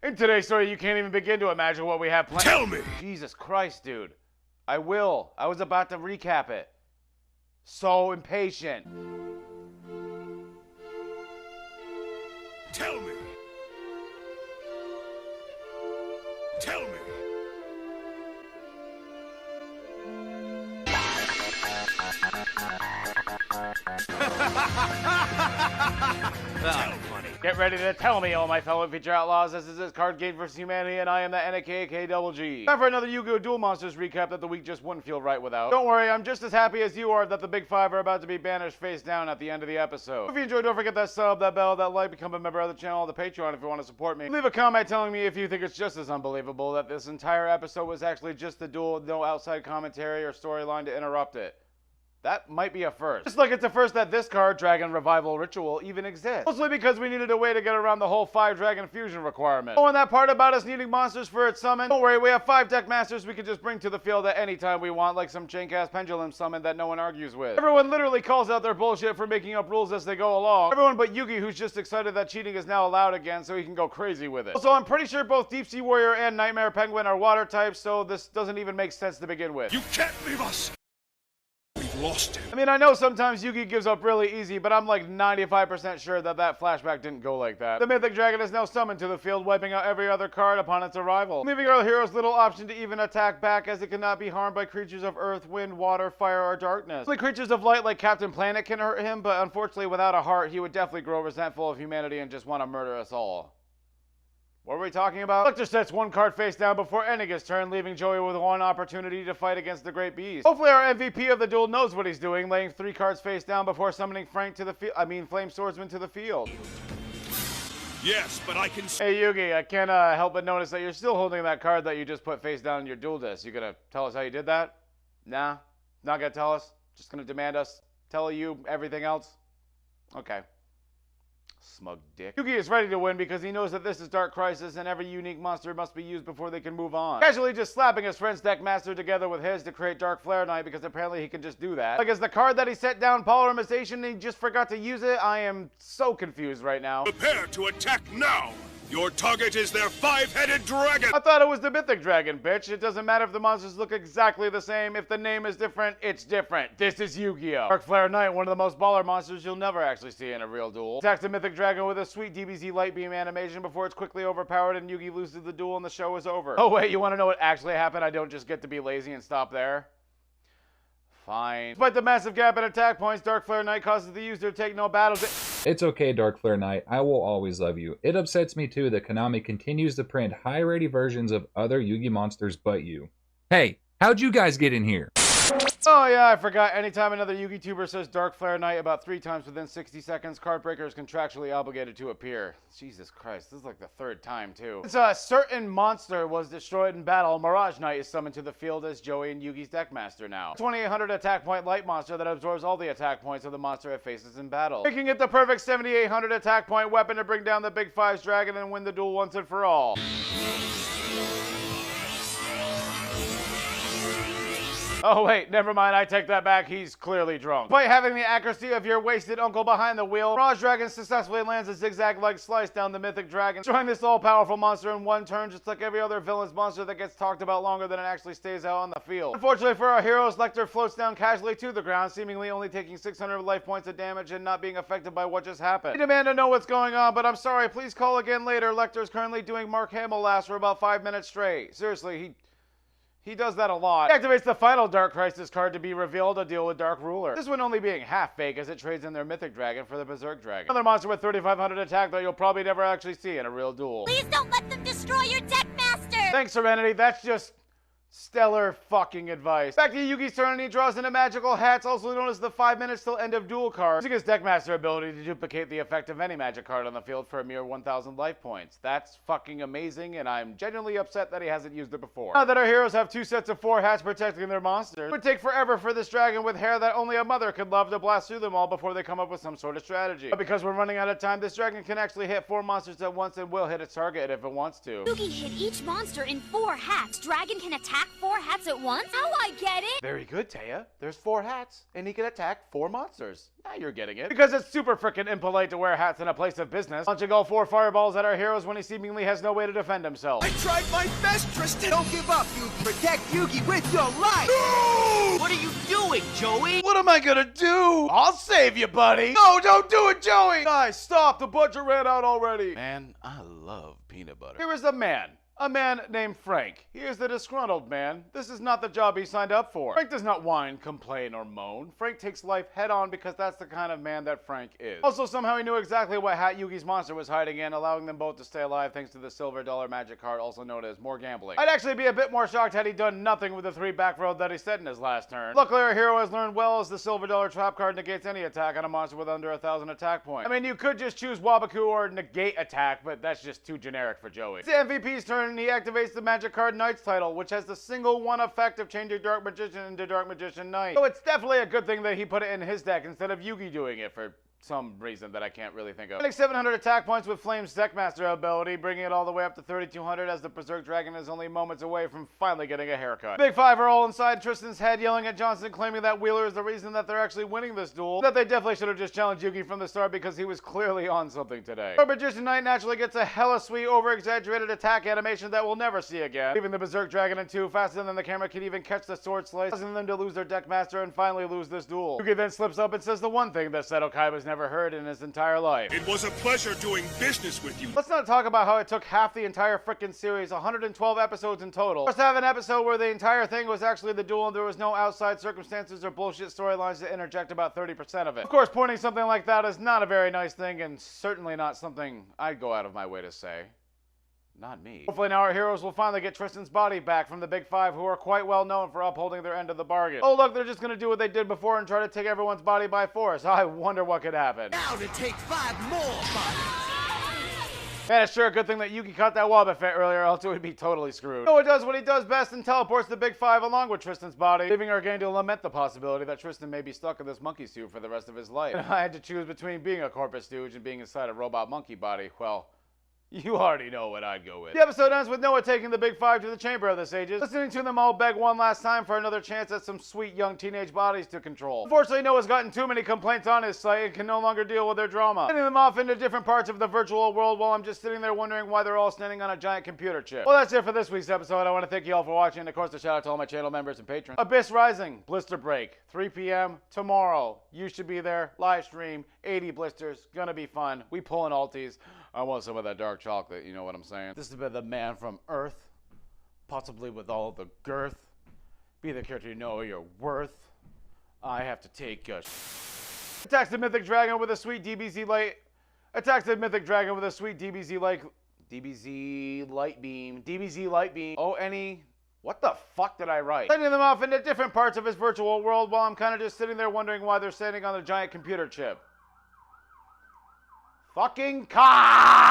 In today's story, you can't even begin to imagine what we have planned. Tell me! Jesus Christ, dude. I will. I was about to recap it. So impatient. Tell me! Tell me! That was funny. Get ready to tell me, all my fellow feature outlaws. This is Card Game vs. Humanity, and I am the NAKK. Time for another Yu-Gi-Oh! Duel Monsters recap that the week just wouldn't feel right without. Don't worry, I'm just as happy as you are that the big five are about to be banished face down at the end of the episode. If you enjoyed, don't forget that sub, that bell, that like, become a member of the channel, the Patreon if you want to support me. Leave a comment telling me if you think it's just as unbelievable that this entire episode was actually just the duel with no outside commentary or storyline to interrupt it. That might be a first. Just like it's a first that this card, Dragon Revival Ritual, even exists. Mostly because we needed a way to get around the whole 5 Dragon Fusion requirement. Oh, and that part about us needing monsters for its summon? Don't worry, we have 5 deck masters we can just bring to the field at any time we want, like some jank-ass pendulum summon that no one argues with. Everyone literally calls out their bullshit for making up rules as they go along. Everyone but Yugi, who's just excited that cheating is now allowed again so he can go crazy with it. Also, I'm pretty sure both Deep Sea Warrior and Nightmare Penguin are water types, so this doesn't even make sense to begin with. You can't leave us! Lost him. I mean, I know sometimes Yugi gives up really easy, but I'm like 95% sure that that flashback didn't go like that. The Mythic Dragon is now summoned to the field, wiping out every other card upon its arrival, leaving our heroes little option to even attack back, as it cannot be harmed by creatures of earth, wind, water, fire, or darkness. Only creatures of light like Captain Planet can hurt him, but unfortunately without a heart, he would definitely grow resentful of humanity and just want to murder us all. What were we talking about? Lecter sets one card face down before ending his turn, leaving Joey with one opportunity to fight against the Great Beast. Hopefully our MVP of the duel knows what he's doing, laying 3 cards face down before summoning Flame Swordsman to the field. Yes, but I can... Hey Yugi, I can't help but notice that you're still holding that card that you just put face down in your duel disc. You gonna tell us how you did that? Nah? Not gonna tell us? Just gonna demand us tell you everything else? Okay. Smug dick. Yugi is ready to win because he knows that this is Dark Crisis and every unique monster must be used before they can move on. Casually just slapping his friend's deck master together with his to create Dark Flare Knight because apparently he can just do that. Like, is the card that he set down Polymerization and he just forgot to use it? I am so confused right now. Prepare to attack now! Your target is their 5-headed dragon! I thought it was the Mythic Dragon, bitch. It doesn't matter if the monsters look exactly the same. If the name is different, it's different. This is Yu-Gi-Oh! Dark Flare Knight, one of the most baller monsters you'll never actually see in a real duel. Attacks the Mythic Dragon with a sweet DBZ Light Beam animation before it's quickly overpowered and Yugi loses the duel and the show is over. Oh wait, you want to know what actually happened? I don't just get to be lazy and stop there. Fine. Despite the massive gap in attack points, Dark Flare Knight causes the user to take no battle. It's okay, Dark Flare Knight. I will always love you. It upsets me too that Konami continues to print high-rated versions of other Yu-Gi monsters but you. Hey, how'd you guys get in here? Oh yeah, I forgot. Anytime another Yu-Gi tuber says Dark Flare Knight about 3 times within 60 seconds, Card Breaker is contractually obligated to appear. Jesus Christ, this is like the 3rd time too. Since a certain monster was destroyed in battle, Mirage Knight is summoned to the field as Joey and Yugi's deckmaster now. 2800 attack point light monster that absorbs all the attack points of the monster it faces in battle, making it the perfect 7800 attack point weapon to bring down the Big Five's dragon and win the duel once and for all. Oh wait, never mind, I take that back, he's clearly drunk. By having the accuracy of your wasted uncle behind the wheel, Mirage Dragon successfully lands a zigzag-like slice down the Mythic Dragon, destroying this all-powerful monster in one turn, just like every other villain's monster that gets talked about longer than it actually stays out on the field. Unfortunately for our heroes, Lecter floats down casually to the ground, seemingly only taking 600 life points of damage and not being affected by what just happened. I demand to know what's going on, but I'm sorry, please call again later. Lecter is currently doing Mark Hamill last for about 5 minutes straight. Seriously, he does that a lot. He activates the final Dark Crisis card to be revealed to deal with Dark Ruler. This one only being half fake as it trades in their Mythic Dragon for the Berserk Dragon. Another monster with 3500 attack that you'll probably never actually see in a real duel. Please don't let them destroy your deck master! Thanks, Serenity. That's just stellar fucking advice. Back to Yugi's turn and he draws in a magical hats, also known as the 5 minutes till end of duel card, using his deckmaster ability to duplicate the effect of any magic card on the field for a mere 1000 life points. That's fucking amazing, and I'm genuinely upset that he hasn't used it before. Now that our heroes have 2 sets of 4 hats protecting their monsters, it would take forever for this dragon with hair that only a mother could love to blast through them all before they come up with some sort of strategy. But because we're running out of time, this dragon can actually hit 4 monsters at once and will hit its target if it wants to. Yugi hit each monster in 4 hats. Dragon can attack attack 4 hats at once? Oh, I get it! Very good, Taya. There's 4 hats, and he can attack 4 monsters. Now you're getting it. Because it's super frickin' impolite to wear hats in a place of business, launching all 4 fireballs at our heroes when he seemingly has no way to defend himself. I tried my best, Tristan! Don't give up, you protect Yugi with your life! No! What are you doing, Joey? What am I gonna do? I'll save you, buddy. No, don't do it, Joey! Guys, stop. The budget ran out already. Man, I love peanut butter. Here is a man named Frank. He is the disgruntled man. This is not the job he signed up for. Frank does not whine, complain, or moan. Frank takes life head on because that's the kind of man that Frank is. Also, somehow he knew exactly what hat Yugi's monster was hiding in, allowing them both to stay alive thanks to the silver dollar magic card, also known as more gambling. I'd actually be a bit more shocked had he done nothing with the 3 back row that he set in his last turn. Luckily, our hero has learned well as the silver dollar trap card negates any attack on a monster with under 1,000 attack points. I mean, you could just choose Wabaku or negate attack, but that's just too generic for Joey. It's the MVP's turn, and he activates the Magic Card Knight's title, which has the single one effect of changing Dark Magician into Dark Magician Knight. So it's definitely a good thing that he put it in his deck instead of Yugi doing it for some reason that I can't really think of. Getting 700 attack points with Flame's Deckmaster ability, bringing it all the way up to 3,200 as the Berserk Dragon is only moments away from finally getting a haircut. Big 5 are all inside Tristan's head, yelling at Johnson, claiming that Wheeler is the reason that they're actually winning this duel, that they definitely should have just challenged Yugi from the start because he was clearly on something today. Dark Magician Knight naturally gets a hella sweet, over-exaggerated attack animation that we'll never see again, leaving the Berserk Dragon in 2 faster than the camera can even catch the sword slice, causing them to lose their Deckmaster and finally lose this duel. Yugi then slips up and says the one thing that Seto Kaiba's never heard in his entire life. It was a pleasure doing business with you. Let's not talk about how it took half the entire frickin' series, 112 episodes in total, just to have an episode where the entire thing was actually the duel and there was no outside circumstances or bullshit storylines to interject about 30% of it. Of course, pointing something like that is not a very nice thing and certainly not something I'd go out of my way to say. Not me. Hopefully now our heroes will finally get Tristan's body back from the Big 5, who are quite well known for upholding their end of the bargain. Oh look, they're just gonna do what they did before and try to take everyone's body by force. I wonder what could happen. Now to take 5 more bodies! Man, it's sure a good thing that Yugi caught that Wobbuffet earlier, else it would be totally screwed. Noah does what he does best and teleports the Big 5 along with Tristan's body, leaving our gang to lament the possibility that Tristan may be stuck in this monkey suit for the rest of his life. And if I had to choose between being a corpus stooge and being inside a robot monkey body, well, you already know what I'd go with. The episode ends with Noah taking the Big 5 to the Chamber of the Sages, listening to them all beg one last time for another chance at some sweet young teenage bodies to control. Unfortunately, Noah's gotten too many complaints on his site and can no longer deal with their drama, sending them off into different parts of the virtual world while I'm just sitting there wondering why they're all standing on a giant computer chip. Well, that's it for this week's episode. I want to thank you all for watching, and of course a shout out to all my channel members and patrons. Abyss Rising, Blister Break, 3 p.m. tomorrow. You should be there. Live stream, 80 blisters, gonna be fun. We pulling alties. I want some of that dark chocolate, you know what I'm saying? This has been the man from Earth, possibly with all the girth. Be the character you know your worth. I have to take a Attacks the Mythic Dragon with a sweet DBZ light. Attacks the Mythic Dragon with a sweet DBZ light beam. DBZ light beam. Oh, what the fuck did I write? Sending them off into different parts of his virtual world while I'm kind of just sitting there wondering why they're standing on a giant computer chip. Fucking cock!